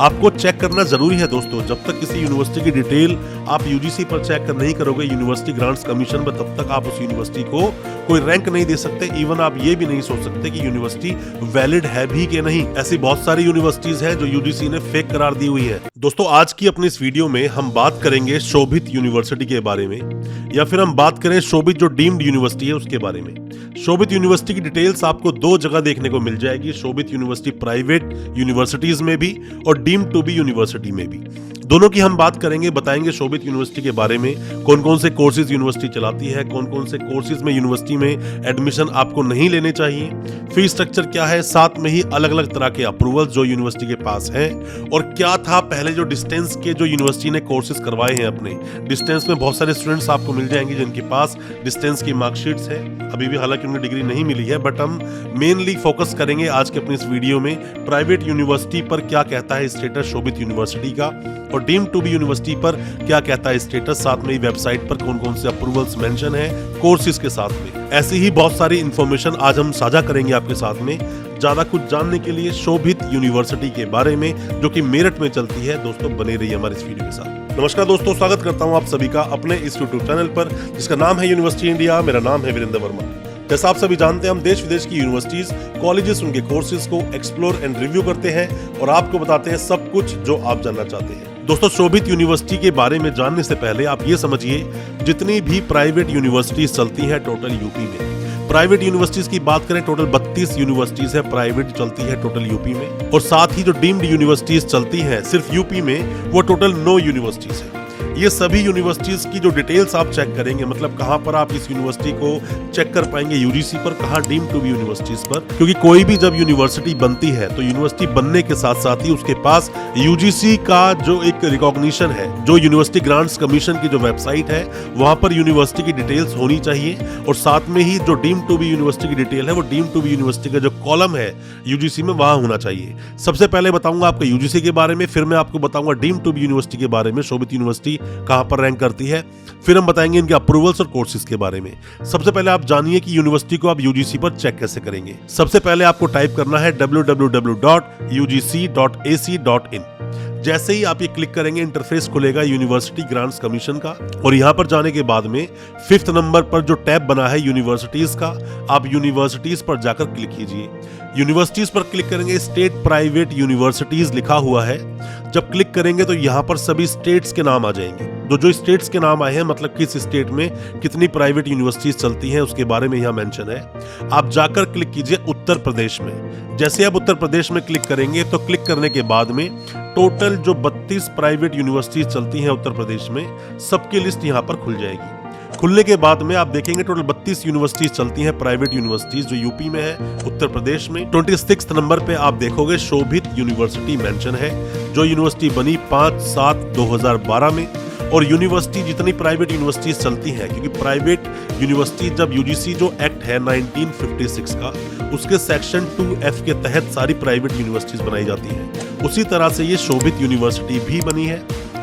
आपको चेक करना जरूरी है दोस्तों। जब तक किसी यूनिवर्सिटी की डिटेल आप यूजीसी पर चेक कर नहीं करोगे यूनिवर्सिटी ग्रांट्स कमीशन में, तब तक आप उस यूनिवर्सिटी को कोई रैंक नहीं दे सकते। इवन आप ये भी नहीं सोच सकते कि यूनिवर्सिटी वैलिड है भी कि नहीं। ऐसी बहुत सारी यूनिवर्सिटीज हैं जो यूजीसी ने फेक करार दी हुई है। दोस्तों आज की अपनी इस वीडियो में हम बात करेंगे शोभित यूनिवर्सिटी के बारे में, या फिर हम बात करें शोभित जो डीम्ड यूनिवर्सिटी है उसके बारे में। शोभित यूनिवर्सिटी की डिटेल्स आपको दो जगह देखने को मिल जाएगी, शोभित यूनिवर्सिटी प्राइवेट यूनिवर्सिटीज में भी और डीम्ड टू बी यूनिवर्सिटी में भी। दोनों की हम बात करेंगे, बताएंगे शोभित यूनिवर्सिटी के बारे में, कौन कौन से कोर्सेज यूनिवर्सिटी चलाती है, कौन कौन से कोर्सेज में यूनिवर्सिटी में एडमिशन आपको नहीं लेने चाहिए, फीस स्ट्रक्चर क्या है, साथ में ही अलग अलग तरह के अप्रूवल्स जो यूनिवर्सिटी के पास हैं, और क्या था पहले जो डिस्टेंस के जो यूनिवर्सिटी ने कोर्सेज करवाए हैं अपने। डिस्टेंस में बहुत सारे स्टूडेंट्स आपको मिल जाएंगे जिनके पास डिस्टेंस की मार्कशीट्स है, अभी भी हालांकि उन्हें डिग्री नहीं मिली है, बट हम मेनली फोकस करेंगे आज के अपनी इस वीडियो में प्राइवेट यूनिवर्सिटी पर क्या कहता है स्टेटस शोभित यूनिवर्सिटी का, और डीम्ड टू बी यूनिवर्सिटी पर क्या कहता है स्टेटस, साथ में ही वेबसाइट पर कौन कौन से अप्रूवल्स मेंशन है कोर्सेज के साथ में। ऐसी ही बहुत सारी इंफॉर्मेशन आज हम साझा करेंगे आपके साथ में। ज्यादा कुछ जानने के लिए शोभित यूनिवर्सिटी के बारे में जो कि मेरठ में चलती है, दोस्तों बने रहिए हमारे इस वीडियो के साथ। नमस्कार दोस्तों, स्वागत करता हूं आप सभी का अपने इस यूट्यूब चैनल पर जिसका नाम है यूनिवर्सिटी इंडिया। मेरा नाम है वीरेंद्र वर्मा। जैसा आप सभी जानते हैं, हम देश विदेश की यूनिवर्सिटीज, कॉलेजेस, उनके कोर्सेज को एक्सप्लोर एंड रिव्यू करते हैं और आपको बताते हैं सब कुछ जो आप जानना चाहते हैं। दोस्तों शोभित यूनिवर्सिटी के बारे में जानने से पहले आप ये समझिए, जितनी भी प्राइवेट यूनिवर्सिटीज चलती हैं टोटल यूपी में, प्राइवेट यूनिवर्सिटीज की बात करें टोटल 32 यूनिवर्सिटीज है प्राइवेट चलती है टोटल यूपी में, और साथ ही जो डीम्ड यूनिवर्सिटीज चलती हैं सिर्फ यूपी में वो टोटल 9 यूनिवर्सिटीज है। ये सभी यूनिवर्सिटीज की जो डिटेल्स आप चेक करेंगे, मतलब कहां पर आप इस यूनिवर्सिटी को चेक कर पाएंगे यूजीसी पर, कहां डीम्ड टू बी यूनिवर्सिटीज पर, क्योंकि कोई भी जब यूनिवर्सिटी बनती है तो यूनिवर्सिटी बनने के साथ साथ ही उसके पास यूजीसी का जो एक रिकॉग्निशन है, जो यूनिवर्सिटी ग्रांट्स कमीशन की जो वेबसाइट है वहां पर यूनिवर्सिटी की डिटेल्स होनी चाहिए, और साथ में ही जो डीम्ड टू बी यूनिवर्सिटी की डिटेल है वो डीम्ड टू बी यूनिवर्सिटी का जो कॉलम है यूजीसी में वहां होना चाहिए। सबसे पहले बताऊंगा आपको यूजीसी के बारे में, फिर मैं आपको बताऊंगा डीम्ड टू बी यूनिवर्सिटी के बारे में, शोभित यूनिवर्सिटी कहां पर रैंक करती है, फिर हम बताएंगे इनके अप्रूवल्स और कोर्सेज के बारे में। सबसे पहले आप जानिए कि यूनिवर्सिटी को आप यूजीसी पर चेक कैसे करेंगे। सबसे पहले आपको टाइप करना है www.ugc.ac.in। जैसे ही आप ये क्लिक करेंगे इंटरफेस खुलेगा यूनिवर्सिटी ग्रांट्स कमीशन का, और यहां पर जाने के बाद में 5th नंबर पर जो टैब बना है यूनिवर्सिटीज का, आप यूनिवर्सिटीज पर जाकर क्लिक कीजिए। यूनिवर्सिटीज पर क्लिक करेंगे, स्टेट प्राइवेट यूनिवर्सिटीज लिखा हुआ है। जब क्लिक करेंगे तो यहां पर सभी स्टेट्स के नाम आ जाएंगे। जो स्टेट्स के नाम आए हैं, मतलब किस स्टेट में कितनी प्राइवेट यूनिवर्सिटीज चलती हैं उसके बारे में यहां मेंशन है। आप जाकर क्लिक कीजिए उत्तर प्रदेश में। जैसे आप उत्तर प्रदेश में क्लिक करेंगे तो क्लिक करने के बाद में टोटल जो 32 प्राइवेट यूनिवर्सिटीज चलती हैं उत्तर प्रदेश में, सबकी लिस्ट यहां पर खुल जाएगी। खुलने के बाद में आप देखेंगे टोटल 32 यूनिवर्सिटीज चलती हैं प्राइवेट यूनिवर्सिटीज जो यूपी में है, उत्तर प्रदेश में। 26 नंबर पे आप देखोगे शोभित यूनिवर्सिटी मेंशन है, जो यूनिवर्सिटी बनी 5/7/2012 में। और यूनिवर्सिटी जितनी प्राइवेट यूनिवर्सिटीज चलती हैं, क्योंकि प्राइवेट यूनिवर्सिटी जब यूजीसी जो एक्ट है 1956 का, उसके सेक्शन 2F के तहत सारी प्राइवेट यूनिवर्सिटीज बनाई जाती हैं, उसी तरह से ये शोभित यूनिवर्सिटी भी बनी है।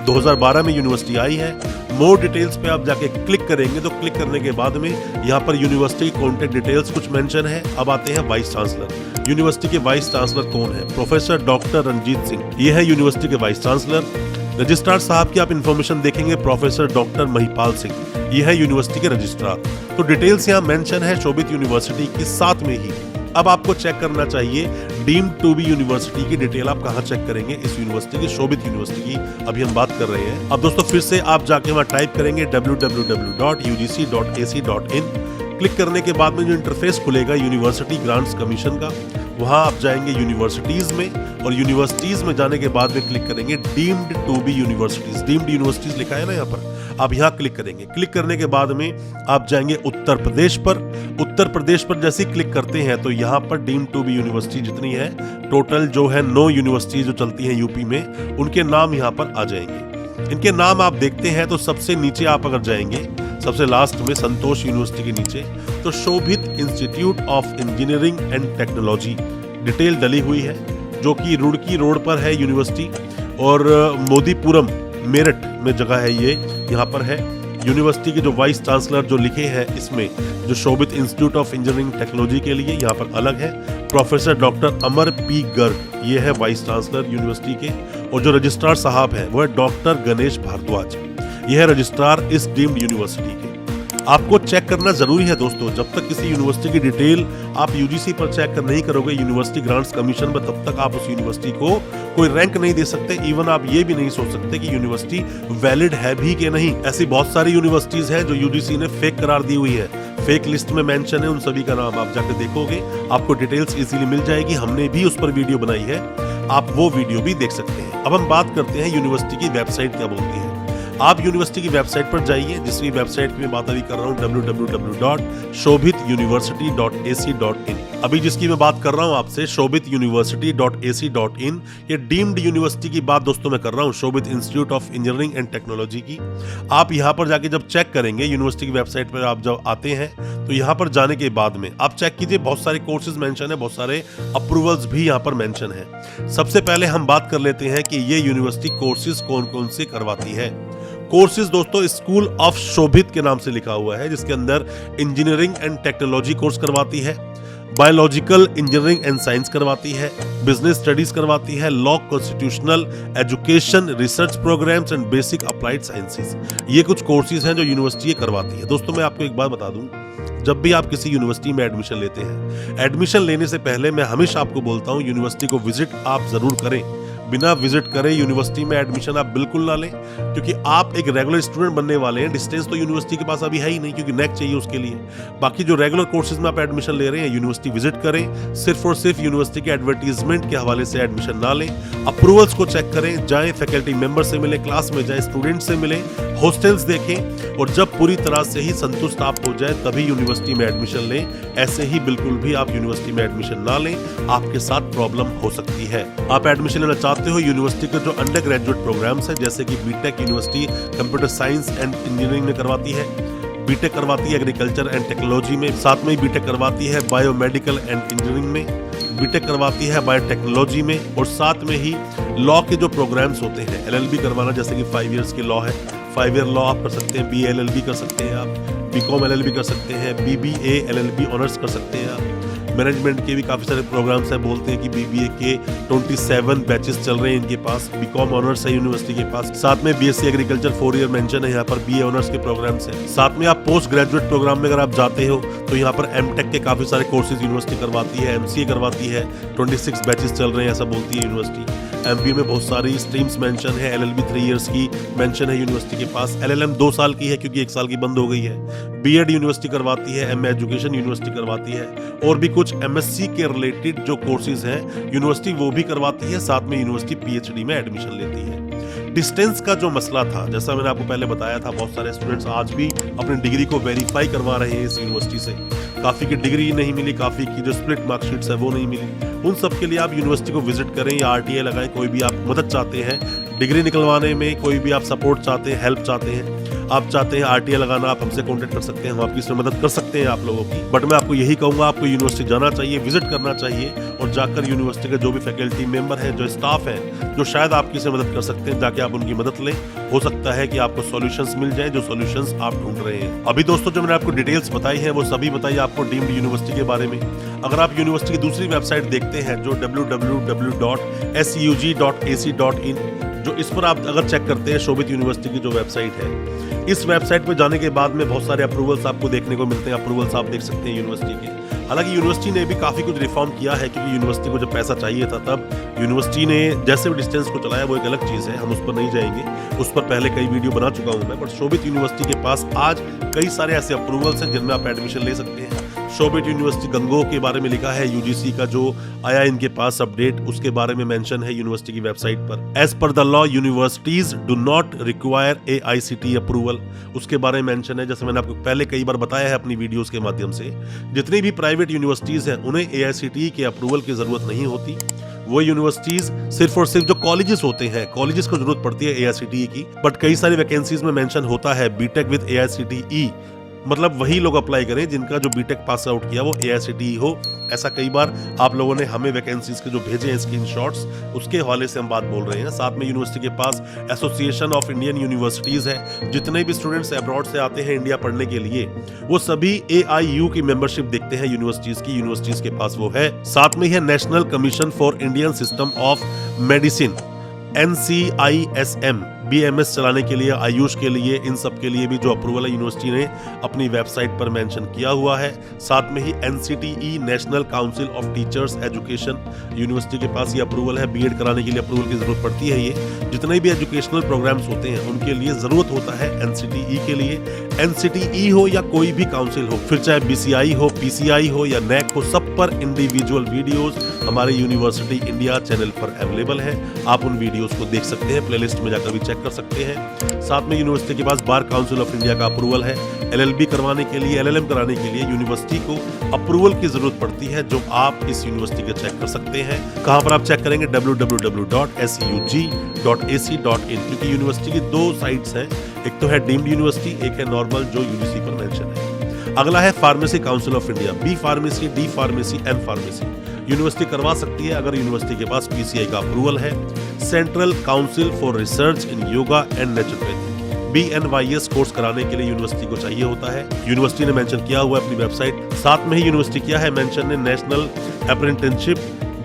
2012 में यूनिवर्सिटी आई है। मोर डिटेल्स पे आप जाके क्लिक करेंगे तो क्लिक करने के बाद में यहाँ पर यूनिवर्सिटी कॉन्टेक्ट डिटेल्स कुछ मेंशन है। अब आते हैं वाइस चांसलर। यूनिवर्सिटी के वाइस चांसलर कौन है? प्रोफेसर डॉक्टर रंजीत सिंह, ये है यूनिवर्सिटी के वाइस चांसलर। रजिस्ट्रार साहब की आप इंफॉर्मेशन देखेंगे, प्रोफेसर डॉक्टर महिपाल सिंह, ये है यूनिवर्सिटी के रजिस्ट्रार। तो डिटेल्स यहाँ मेंशन है शोभित यूनिवर्सिटी के साथ में ही। अब आपको चेक करना चाहिए डीम्ड टू बी यूनिवर्सिटी की डिटेल आप कहां चेक करेंगे, इस यूनिवर्सिटी की, शोभित यूनिवर्सिटी की अभी हम बात कर रहे हैं। अब दोस्तों फिर से आप जाके वहां टाइप करेंगे www.ugc.ac.in। क्लिक करने के बाद में जो इंटरफेस खुलेगा यूनिवर्सिटी ग्रांट्स कमीशन का, वहां आप जाएंगे यूनिवर्सिटीज में, और यूनिवर्सिटीज में जाने के बाद में क्लिक करेंगे deemed to be universities. Deemed universities लिखा है ना यहाँ पर, आप यहाँ क्लिक करेंगे। क्लिक करने के बाद में आप जाएंगे उत्तर प्रदेश पर। उत्तर प्रदेश पर जैसे ही क्लिक करते हैं तो यहाँ पर डीम्ड टू बी यूनिवर्सिटी जितनी है टोटल जो है 9 यूनिवर्सिटी जो चलती हैं यूपी में, उनके नाम यहाँ पर आ जाएंगे। इनके नाम आप देखते हैं तो सबसे नीचे आप अगर जाएंगे, सबसे लास्ट में संतोष यूनिवर्सिटी के नीचे तो Shobhit institute of engineering and technology detail डली हुई है, जो कि रुड़की रोड पर है यूनिवर्सिटी, और मोदीपुरम मेरठ में जगह है ये, यहाँ पर है। यूनिवर्सिटी के जो वाइस चांसलर जो लिखे हैं इसमें, जो शोभित इंस्टीट्यूट ऑफ इंजीनियरिंग टेक्नोलॉजी के लिए यहाँ पर अलग है प्रोफेसर डॉक्टर अमर पी गर्ग, ये है वाइस चांसलर यूनिवर्सिटी के। और जो रजिस्ट्रार साहब है वो है डॉक्टर गणेश भारद्वाज, ये है रजिस्ट्रार इस डीम्ड यूनिवर्सिटी के। आपको चेक करना जरूरी है दोस्तों, जब तक किसी यूनिवर्सिटी की डिटेल आप यूजीसी पर चेक नहीं करोगे यूनिवर्सिटी ग्रांट्स कमीशन में, तब तक आप उस यूनिवर्सिटी को कोई रैंक नहीं दे सकते। इवन आप ये भी नहीं सोच सकते कि यूनिवर्सिटी वैलिड है भी कि नहीं। ऐसी बहुत सारी यूनिवर्सिटीज हैं जो यूजीसी ने फेक करार दी हुई है, फेक लिस्ट में मेंशन है, उन सभी का नाम आप जाकर देखोगे आपको डिटेल्स इजीली मिल जाएगी। हमने भी उस पर वीडियो बनाई है, आप वो वीडियो भी देख सकते हैं। अब हम बात करते हैं यूनिवर्सिटी की वेबसाइट क्या बोलती है। आप यूनिवर्सिटी की वेबसाइट पर जाइए, जिसकी वेबसाइट की मैं बात अभी कर रहा हूँ www.shobhituniversity.ac.in। अभी जिसकी मैं बात कर रहा हूँ आपसे shobhituniversity.ac.in, ये डीम्ड यूनिवर्सिटी की बात दोस्तों मैं कर रहा हूँ, Shobhit institute of engineering and technology की। आप यहाँ पर जाके जब चेक करेंगे यूनिवर्सिटी की वेबसाइट पर, आप जब आते हैं तो यहाँ पर जाने के बाद में आप चेक कीजिए, बहुत सारे कोर्सेज मेंशन है, बहुत सारे अप्रूवल्स भी यहाँ पर मेंशन है। सबसे पहले हम बात कर लेते हैं कि ये यूनिवर्सिटी कोर्सेज कौन कौन से करवाती है। कोर्सेज दोस्तों स्कूल ऑफ शोभित के नाम से लिखा हुआ है, जिसके अंदर इंजीनियरिंग एंड टेक्नोलॉजी कोर्स करवाती है, बायोलॉजिकल इंजीनियरिंग एंड साइंस करवाती है, बिजनेस स्टडीज करवाती है, law, constitutional, education, research programmes and basic applied sciences. ये कुछ कोर्सेज हैं जो यूनिवर्सिटी करवाती है। दोस्तों मैं आपको एक बात बता दूं, जब भी आप किसी यूनिवर्सिटी में एडमिशन लेते हैं, एडमिशन लेने से पहले मैं हमेशा आपको बोलता हूं यूनिवर्सिटी को विजिट आप जरूर करें। बिना विजिट करे यूनिवर्सिटी में एडमिशन आप बिल्कुल ना लें, क्योंकि आप एक रेगुलर स्टूडेंट बनने वाले हैं। डिस्टेंस तो यूनिवर्सिटी के पास अभी है ही नहीं, क्योंकि नेक चाहिए उसके लिए। बाकी जो रेगुलर कोर्सेज में आप एडमिशन ले रहे हैं, यूनिवर्सिटी विजिट करें। सिर्फ और सिर्फ यूनिवर्सिटी के एडवर्टीजमेंट के हवाले से एडमिशन ना लें। अप्रूवल्स को चेक करें, जाएं फैकल्टी मेंबर से मिले, क्लास में जाएं, स्टूडेंट से मिले, हॉस्टल्स देखें, और जब पूरी तरह से ही संतुष्ट आप हो जाए तभी यूनिवर्सिटी में एडमिशन लें। ऐसे ही बिल्कुल भी आप यूनिवर्सिटी में एडमिशन ना लें, आपके साथ प्रॉब्लम हो सकती है। आप एडमिशन लेना चाहते हो यूनिवर्सिटी जो अंडर ग्रेजुएट प्रोग्राम्स है, जैसे कि BTech university computer science and engineering में करवाती है, बीटेक करवाती है एग्रीकल्चर एंड टेक्नोलॉजी में, साथ में बीटेक करवाती है बायोमेडिकल एंड इंजीनियरिंग में, बीटेक करवाती है बायोटेक्नोलॉजी में, और साथ में ही लॉ के जो प्रोग्राम्स होते हैं, एलएलबी करवाना, जैसे कि 5 इयर्स की लॉ है, 5 ईयर लॉ आप कर सकते हैं, BLLB कर सकते हैं आप, बीकॉम LLB कर सकते हैं, BBA LLB ऑनर्स कर सकते हैं आप। मैनेजमेंट के भी काफ़ी सारे प्रोग्राम्स हैं, बोलते हैं कि BBA के 27 बैचेस चल रहे हैं इनके पास, बीकॉम ऑनर्स है यूनिवर्सिटी के पास, साथ में BSc एग्रीकल्चर 4 ईयर मेंशन है यहाँ पर, BA ऑनर्स के प्रोग्राम्स हैं। साथ में आप पोस्ट ग्रेजुएट प्रोग्राम में अगर आप जाते हो तो यहाँ पर MTech के काफ़ी सारे कोर्सेज यूनिवर्सिटी करवाती है, MCA करवाती है, 26 बैचेस चल रहे हैं ऐसा बोलती है यूनिवर्सिटी। MBA में बहुत सारी स्ट्रीम्स मेंशन है, LLB 3 इयर्स की मेंशन है यूनिवर्सिटी के पास, LLM 2 साल की है क्योंकि 1 साल की बंद हो गई है, BEd यूनिवर्सिटी करवाती है, MA एजुकेशन यूनिवर्सिटी करवाती है, और भी कुछ MSc के रिलेटेड जो कोर्सेज हैं यूनिवर्सिटी वो भी करवाती है। साथ में यूनिवर्सिटी PhD में एडमिशन लेती है। डिस्टेंस का जो मसला था, जैसा मैंने आपको पहले बताया था, बहुत सारे स्टूडेंट्स आज भी अपनी डिग्री को वेरीफाई करवा रहे हैं इस यूनिवर्सिटी से। काफ़ी की डिग्री नहीं मिली, काफ़ी की जो स्प्लिट मार्कशीट्स है वो नहीं मिली। उन सब के लिए आप यूनिवर्सिटी को विजिट करें या RTI लगाएं। कोई भी आप मदद चाहते हैं डिग्री निकलवाने में, कोई भी आप सपोर्ट चाहते हैं, हेल्प चाहते हैं, आप चाहते हैं RTI लगाना, आप हमसे कॉन्टेक्ट कर सकते हैं, हम आपकी इसमें मदद कर सकते हैं आप लोगों की। बट मैं आपको यही कहूँगा, आपको यूनिवर्सिटी जाना चाहिए, विजिट करना चाहिए, और जाकर यूनिवर्सिटी के जो भी फैकल्टी मेंबर हैं, जो स्टाफ है, जो शायद आपकी से मदद कर सकते हैं, जाके आप उनकी मदद लें। हो सकता है कि आपको सॉल्यूशंस मिल जाए, जो सॉल्यूशंस आप ढूंढ रहे हैं। अभी दोस्तों जो मैंने आपको डिटेल्स बताई है वो सभी बताई आपको डीम्ड यूनिवर्सिटी के बारे में। अगर आप यूनिवर्सिटी की दूसरी वेबसाइट देखते हैं जो www.sug.ac.in, जो इस पर आप अगर चेक करते हैं, शोभित यूनिवर्सिटी की जो वेबसाइट है, इस वेबसाइट पर जाने के बाद में बहुत सारे अप्रूवल्स आपको देखने को मिलते हैं। अप्रूवल्स आप देख सकते हैं यूनिवर्सिटी के। हालांकि यूनिवर्सिटी ने भी काफ़ी कुछ रिफॉर्म किया है, क्योंकि यूनिवर्सिटी को जब पैसा चाहिए था तब यूनिवर्सिटी ने जैसे भी डिस्टेंस को चलाया वो एक अलग चीज़ है, हम उस पर नहीं जाएंगे, उस पर पहले कई वीडियो बना चुका हूँ मैं। बट शोभित यूनिवर्सिटी के पास आज कई सारे ऐसे अप्रूवल्स हैं जिनमें आप एडमिशन ले सकते हैं। शोभित यूनिवर्सिटी गंगोह के बारे में लिखा है, यूजीसी का जो आया इनके पास अपडेट, उसके बारे में मेंशन है यूनिवर्सिटी की वेबसाइट पर। As per the law universities do not require AICTE approval, उसके बारे में मेंशन है। जैसे मैंने आपको पहले कई बार बताया है अपनी वीडियोस के माध्यम से, जितनी भी प्राइवेट यूनिवर्सिटीज हैं उन्हें AICTE के अप्रूवल की जरूरत नहीं होती। वो यूनिवर्सिटीज सिर्फ और सिर्फ जो कॉलेजेस होते हैं, कॉलेजेस को जरूरत पड़ती है AICTE की। बट कई सारी वैकेंसीज में मेंशन होता है बीटेक विद AICTE, मतलब वही लोग अप्लाई करें जिनका जो बीटेक पास आउट किया वो AICTE हो। ऐसा कई बार आप लोगों ने हमें वैकेंसीज के जो भेजे हैं स्क्रीनशॉट्स, उसके हवाले से हम बात बोल रहे हैं। साथ में यूनिवर्सिटी के पास एसोसिएशन ऑफ इंडियन यूनिवर्सिटीज है। जितने भी स्टूडेंट्स अब्रॉड से आते हैं इंडिया पढ़ने के लिए, वो सभी AIU की मेंबरशिप देखते हैं यूनिवर्सिटीज के पास वो है। साथ में है national commission for Indian system of medicine NCISM BMS चलाने के लिए, आयुष के लिए, इन सब के लिए भी जो अप्रूवल है यूनिवर्सिटी ने अपनी वेबसाइट पर मेंशन किया हुआ है। साथ में ही NCTE national council of teachers education, university के पास ये अप्रूवल है। बीएड कराने के लिए अप्रूवल की जरूरत पड़ती है। ये जितने भी एजुकेशनल प्रोग्राम्स होते हैं उनके लिए जरूरत होता है NCTE के लिए। NCTE हो या कोई भी काउंसिल हो, फिर चाहे BCI हो, PCI हो या NAC हो, सब पर इंडिविजुअल वीडियोस हमारे यूनिवर्सिटी इंडिया चैनल पर अवेलेबल है। आप उन वीडियोस को देख सकते हैं, प्लेलिस्ट में जाकर भी चेक कर सकते हैं। साथ में यूनिवर्सिटी के पास बार काउंसिल ऑफ इंडिया का अप्रूवल है। LLB करवाने के लिए, LLM कराने के लिए यूनिवर्सिटी को अप्रूवल की जरूरत पड़ती है, जो आप इस यूनिवर्सिटी का चेक कर सकते हैं। कहां पर आप चेक करेंगे? www.sug.ac.in, क्योंकि यूनिवर्सिटी की 2 साइट्स हैं, एक तो है डीम्ड यूनिवर्सिटी, एक है नॉर्मल जो UGC पर मेंशन है। अगला है pharmacy council of India, B pharmacy, D pharmacy, M pharmacy. University करवा सकती है अगर यूनिवर्सिटी के पास PCI का अप्रूवल है। Central council for research in yoga and naturopathy, BNYS course कराने के लिए यूनिवर्सिटी को चाहिए होता है। यूनिवर्सिटी ने मेंशन किया हुआ है अपनी वेबसाइट। साथ में ही यूनिवर्सिटी किया है मेंशन ने national apprenticeship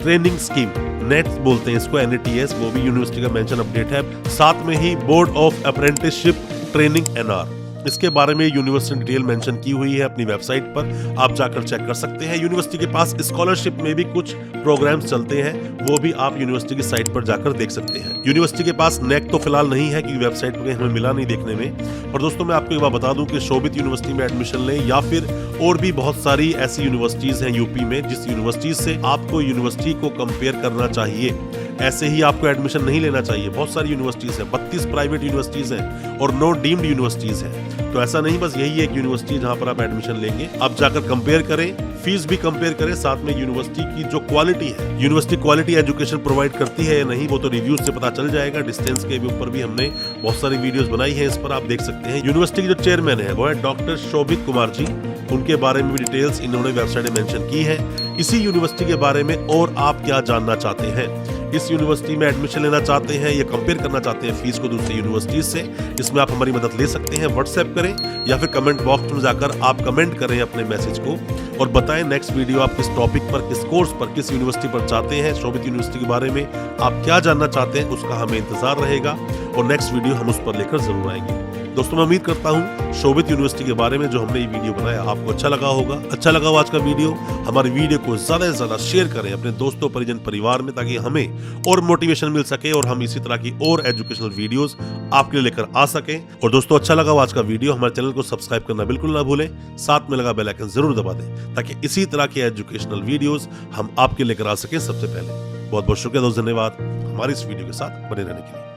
training scheme, net बोलते हैं इसको, NATS, वो भी यूनिवर्सिटी का मेंशन अपडेट है। साथ में ही board of apprenticeship training NR, इसके बारे में यूनिवर्सिटी डिटेल मेंशन की हुई है अपनी वेबसाइट पर, आप जाकर चेक कर सकते हैं। यूनिवर्सिटी के पास स्कॉलरशिप में भी कुछ प्रोग्राम्स चलते हैं, वो भी आप यूनिवर्सिटी की साइट पर जाकर देख सकते हैं। यूनिवर्सिटी के पास NAC तो फिलहाल नहीं है क्योंकि वेबसाइट पर हमें मिला नहीं देखने में। पर दोस्तों मैं आपको एक बात बता दूं कि शोभित यूनिवर्सिटी में एडमिशन लें या फिर और भी बहुत सारी ऐसी यूनिवर्सिटीज हैं यूपी में, जिस यूनिवर्सिटी से आपको यूनिवर्सिटी को कंपेयर करना चाहिए। ऐसे ही आपको एडमिशन नहीं लेना चाहिए। बहुत सारी यूनिवर्सिटीज हैं, 32 प्राइवेट यूनिवर्सिटीज हैं और 9 डीम्ड यूनिवर्सिटीज हैं। तो ऐसा नहीं बस यही एक यूनिवर्सिटी जहां पर आप एडमिशन लेंगे। आप जाकर कंपेयर करें, फीस भी कंपेयर करें, साथ में यूनिवर्सिटी की जो क्वालिटी है, यूनिवर्सिटी क्वालिटी एजुकेशन प्रोवाइड करती है या नहीं, वो तो रिव्यूज से पता चल जाएगा। डिस्टेंस के ऊपर भी हमने बहुत सारी वीडियोस बनाई है, इस पर आप देख सकते हैं। यूनिवर्सिटी के जो चेयरमैन है वो है डॉक्टर शोभित कुमार जी, उनके बारे में भी डिटेल्स इन्होंने वेबसाइट में मेंशन की है। इसी यूनिवर्सिटी के बारे में और आप क्या जानना चाहते हैं, इस यूनिवर्सिटी में एडमिशन लेना चाहते हैं या कंपेयर करना चाहते हैं फीस को दूसरी यूनिवर्सिटी से, इसमें आप हमारी मदद ले सकते हैं। व्हाट्सएप करें या फिर कमेंट बॉक्स में जाकर आप कमेंट करें अपने मैसेज को और बताएं नेक्स्ट वीडियो आप किस टॉपिक पर, किस कोर्स पर, किस यूनिवर्सिटी पर चाहते हैं। शोभित यूनिवर्सिटी के बारे में आप क्या जानना चाहते हैं, उसका हमें इंतजार रहेगा और नेक्स्ट वीडियो हम उस पर लेकर जरूर आएंगे। दोस्तों मैं उम्मीद करता हूं शोभित यूनिवर्सिटी के बारे में जो हमने ये वीडियो बनाया आपको अच्छा लगा होगा। अच्छा लगा हो आज का वीडियो, हमारी वीडियो को ज्यादा से ज्यादा शेयर करें अपने दोस्तों, परिजन, परिवार में, ताकि हमें और मोटिवेशन मिल सके और हम इसी तरह की और एजुकेशनल वीडियोस आपके लिए लेकर आ सकें। और दोस्तों अच्छा लगा हो आज का वीडियो, हमारे चैनल को सब्सक्राइब करना बिल्कुल ना भूलें, साथ में लगा बेल आइकन जरूर दबा दें ताकि इसी तरह के एजुकेशनल वीडियोस हम आपके लेकर आ सकें सबसे पहले। बहुत बहुत शुक्रिया दोस्त, धन्यवाद हमारी इस वीडियो के साथ बने रहने के लिए।